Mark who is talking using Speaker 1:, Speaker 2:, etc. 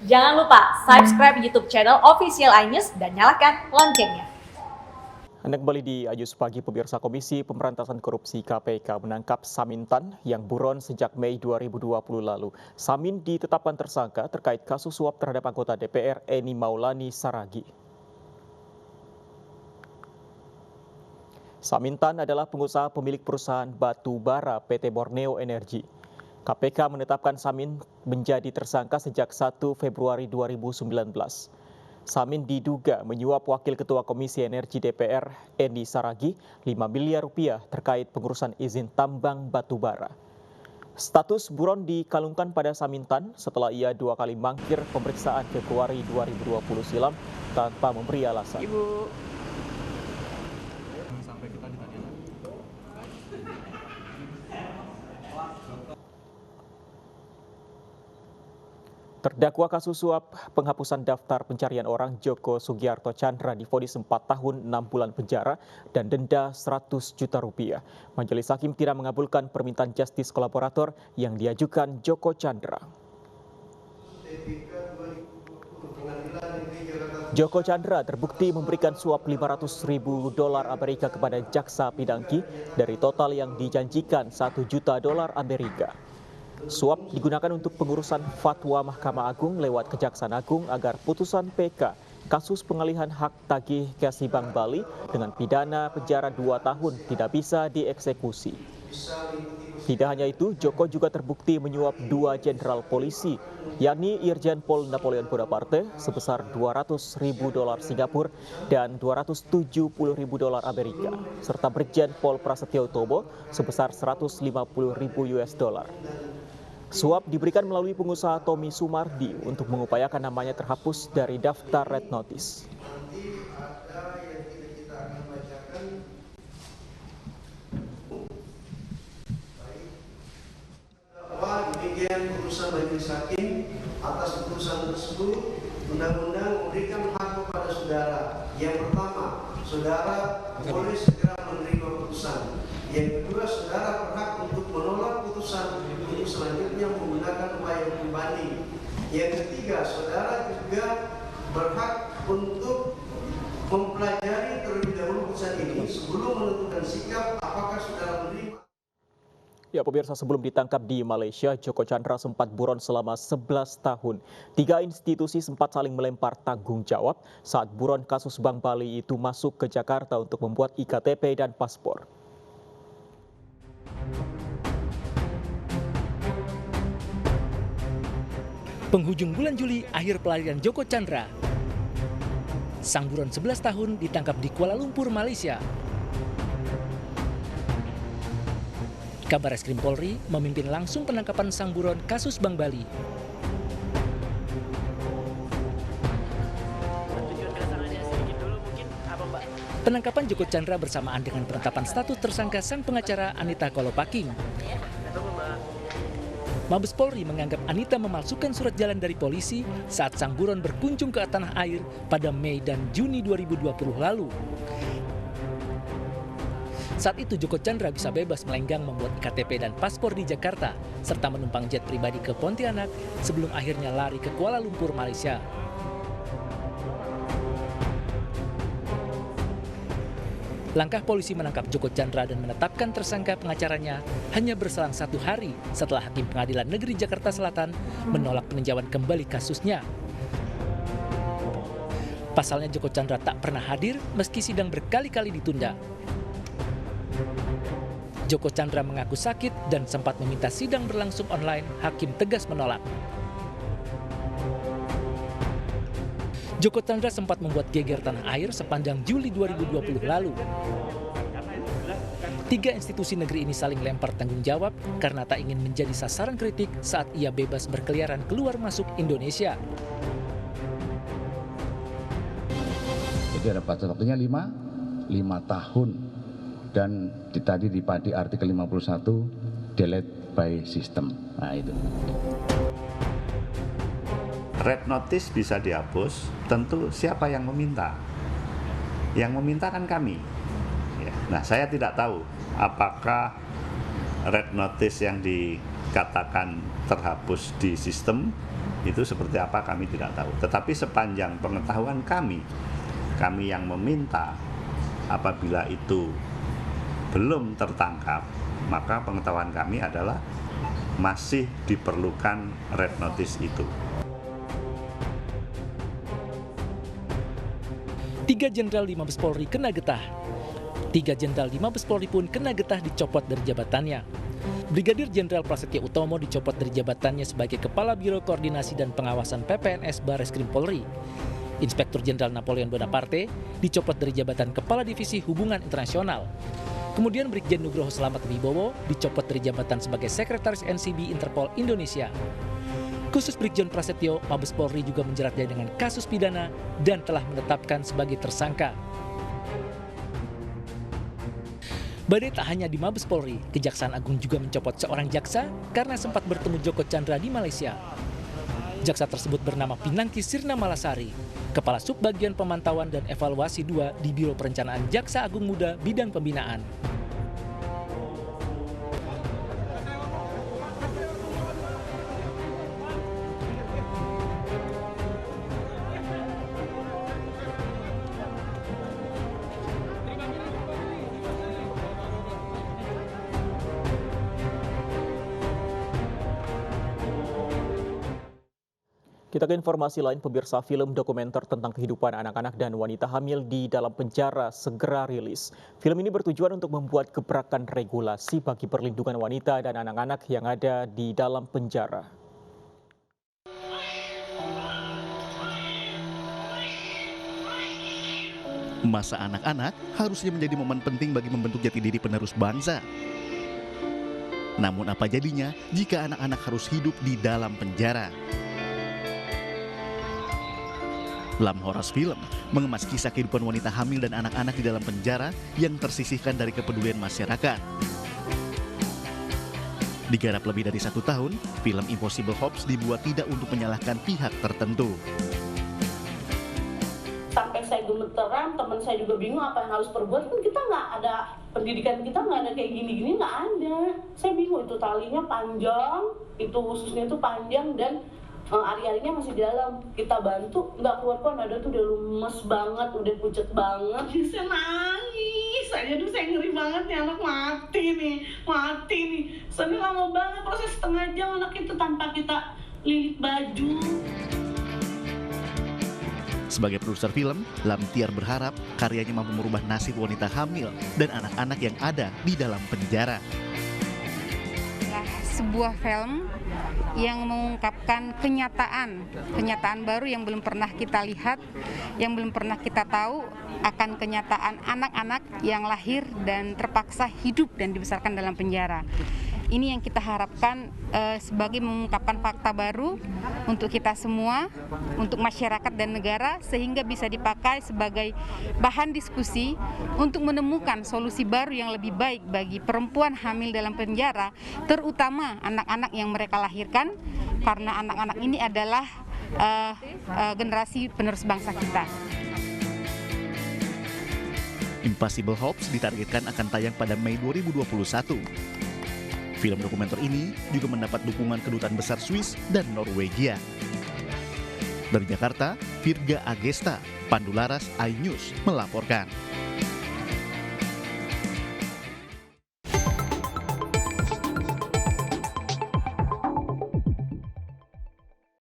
Speaker 1: Jangan lupa subscribe YouTube channel Official iNews dan nyalakan loncengnya.
Speaker 2: Anda kembali di Ayus Pagi. Pemirsa, Komisi Pemberantasan Korupsi KPK menangkap Samintan yang buron sejak Mei 2020 lalu. Samin ditetapkan tersangka terkait kasus suap terhadap anggota DPR Eni Maulani Saragih. Samintan adalah pengusaha pemilik perusahaan batu bara PT Borneo Energi. KPK menetapkan Samin menjadi tersangka sejak 1 Februari 2019. Samin diduga menyuap Wakil Ketua Komisi Energi DPR Eni Saragih 5 miliar rupiah terkait pengurusan izin tambang batu bara. Status buron dikalungkan pada Samintan setelah ia 2 kali mangkir pemeriksaan Februari 2020 silam tanpa memberi alasan. Terdakwa kasus suap penghapusan daftar pencarian orang Joko Sugiarto Tjandra divonis 4 tahun 6 bulan penjara dan denda 100 juta rupiah. Majelis Hakim tidak mengabulkan permintaan justice kolaborator yang diajukan Joko Tjandra. Joko Tjandra terbukti memberikan suap 500.000 dolar Amerika kepada jaksa Pinangki dari total yang dijanjikan 1 juta dolar Amerika. Suap digunakan untuk pengurusan fatwa Mahkamah Agung lewat Kejaksaan Agung agar putusan PK kasus pengalihan hak tagih Kasih Bank Bali dengan pidana penjara 2 tahun tidak bisa dieksekusi. Tidak hanya itu, Joko juga terbukti menyuap 2 jenderal polisi, yakni Irjen Pol Napoleon Bonaparte sebesar 200.000 dolar Singapura dan 270.000 dolar Amerika, serta Brigjen Pol Prasetyo Utomo sebesar 150.000 US dollar. Suap diberikan melalui pengusaha Tommy Sumardi untuk mengupayakan namanya terhapus dari daftar red notice.
Speaker 3: Demikian putusan Majelis Hakim atas putusan tersebut, undang-undang memberikan hak kepada saudara. Yang pertama, saudara boleh segera menerima putusan. Yang kedua, saudara berhak untuk menolak putusan untuk selanjutnya menggunakan upaya hukum banding. Yang ketiga, saudara juga berhak untuk mempelajari terlebih dahulu putusan ini sebelum menentukan sikap apakah saudara menerima.
Speaker 2: Ya, pemirsa, sebelum ditangkap di Malaysia, Joko Tjandra sempat buron selama 11 tahun. 3 institusi sempat saling melempar tanggung jawab saat buron kasus Bank Bali itu masuk ke Jakarta untuk membuat IKTP dan paspor.
Speaker 4: Penghujung bulan Juli, akhir pelarian Joko Tjandra. Sang buron 11 tahun ditangkap di Kuala Lumpur, Malaysia. Kabareskrim Polri memimpin langsung penangkapan sang buron kasus Bank Bali. Penangkapan Joko Tjandra bersamaan dengan penetapan status tersangka sang pengacara Anita Kolopaking. Mabes Polri menganggap Anita memalsukan surat jalan dari polisi saat sang buron berkunjung ke tanah air pada Mei dan Juni 2020 lalu. Saat itu Joko Tjandra bisa bebas melenggang membuat KTP dan paspor di Jakarta, serta menumpang jet pribadi ke Pontianak sebelum akhirnya lari ke Kuala Lumpur, Malaysia. Langkah polisi menangkap Joko Tjandra dan menetapkan tersangka pengacaranya hanya berselang 1 hari setelah Hakim Pengadilan Negeri Jakarta Selatan menolak peninjauan kembali kasusnya. Pasalnya Joko Tjandra tak pernah hadir meski sidang berkali-kali ditunda. Joko Tjandra mengaku sakit dan sempat meminta sidang berlangsung online, Hakim tegas menolak. Joko Tjandra sempat membuat geger tanah air sepanjang Juli 2020 lalu. 3 institusi negeri ini saling lempar tanggung jawab karena tak ingin menjadi sasaran kritik saat ia bebas berkeliaran keluar masuk Indonesia.
Speaker 5: Jadi ada batas waktunya 5 tahun. Dan tadi di artikel 51 delete by system. Nah itu.
Speaker 6: Red notice bisa dihapus, tentu siapa yang meminta? Yang meminta kan kami. Ya. Nah, saya tidak tahu apakah red notice yang dikatakan terhapus di sistem Itu seperti apa kami tidak tahu. Tetapi sepanjang pengetahuan kami yang meminta apabila itu belum tertangkap, maka pengetahuan kami adalah masih diperlukan red notice itu.
Speaker 4: 3 Jenderal di Mabes Polri kena getah. 3 Jenderal di Mabes Polri pun kena getah dicopot dari jabatannya. Brigadir Jenderal Prasetyo Utomo dicopot dari jabatannya sebagai Kepala Biro Koordinasi dan Pengawasan PPNS Barreskrim Polri. Inspektur Jenderal Napoleon Bonaparte dicopot dari jabatan Kepala Divisi Hubungan Internasional. Kemudian Brigjen Nugroho Slamet Wibowo dicopot dari jabatan sebagai Sekretaris NCB Interpol Indonesia. Khusus Brigjen Prasetyo, Mabes Polri juga menjeratnya dengan kasus pidana dan telah menetapkan sebagai tersangka. Badai tak hanya di Mabes Polri, Kejaksaan Agung juga mencopot seorang jaksa karena sempat bertemu Joko Chandra di Malaysia. Jaksa tersebut bernama Pinangki Sirna Malasari, Kepala Subbagian Pemantauan dan Evaluasi 2 di Biro Perencanaan Jaksa Agung Muda Bidang Pembinaan.
Speaker 2: Kita ke informasi lain, pemirsa. Film dokumenter tentang kehidupan anak-anak dan wanita hamil di dalam penjara segera rilis. Film ini bertujuan untuk membuat gebrakan regulasi bagi perlindungan wanita dan anak-anak yang ada di dalam penjara.
Speaker 7: Masa anak-anak harusnya menjadi momen penting bagi membentuk jati diri penerus bangsa. Namun apa jadinya jika anak-anak harus hidup di dalam penjara? Lam Horas Film mengemas kisah kehidupan wanita hamil dan anak-anak di dalam penjara yang tersisihkan dari kepedulian masyarakat. Digarap lebih dari 1 tahun, film Impossible Hope dibuat tidak untuk menyalahkan pihak tertentu.
Speaker 8: Sampai saya gemeteran, teman saya juga bingung apa yang harus perbuat. Kan kita nggak ada, pendidikan kita nggak ada kayak gini-gini, nggak ada. Saya bingung, itu talinya panjang, itu ususnya itu panjang, dan ari-arinya masih di dalam. Kita bantu, nggak keluar-keluar, nada tuh udah lemes banget, udah pucet banget. Saya nangis aja, saya ngeri banget nih, anak mati nih. Soalnya lama banget, proses setengah jam anak itu tanpa kita lilit baju.
Speaker 7: Sebagai produser film, Lam Tiar berharap karyanya mampu merubah nasib wanita hamil dan anak-anak yang ada di dalam penjara.
Speaker 9: Sebuah film yang mengungkapkan kenyataan baru yang belum pernah kita lihat, yang belum pernah kita tahu akan kenyataan anak-anak yang lahir dan terpaksa hidup dan dibesarkan dalam penjara. Ini yang kita harapkan sebagai mengungkapkan fakta baru untuk kita semua, untuk masyarakat dan negara, sehingga bisa dipakai sebagai bahan diskusi untuk menemukan solusi baru yang lebih baik bagi perempuan hamil dalam penjara, terutama anak-anak yang mereka lahirkan, karena anak-anak ini adalah generasi penerus bangsa kita.
Speaker 7: Impossible Hope ditargetkan akan tayang pada Mei 2021. Film dokumenter ini juga mendapat dukungan Kedutaan Besar Swiss dan Norwegia. Dari Jakarta, Virga Agesta, Pandu Laras, iNews melaporkan.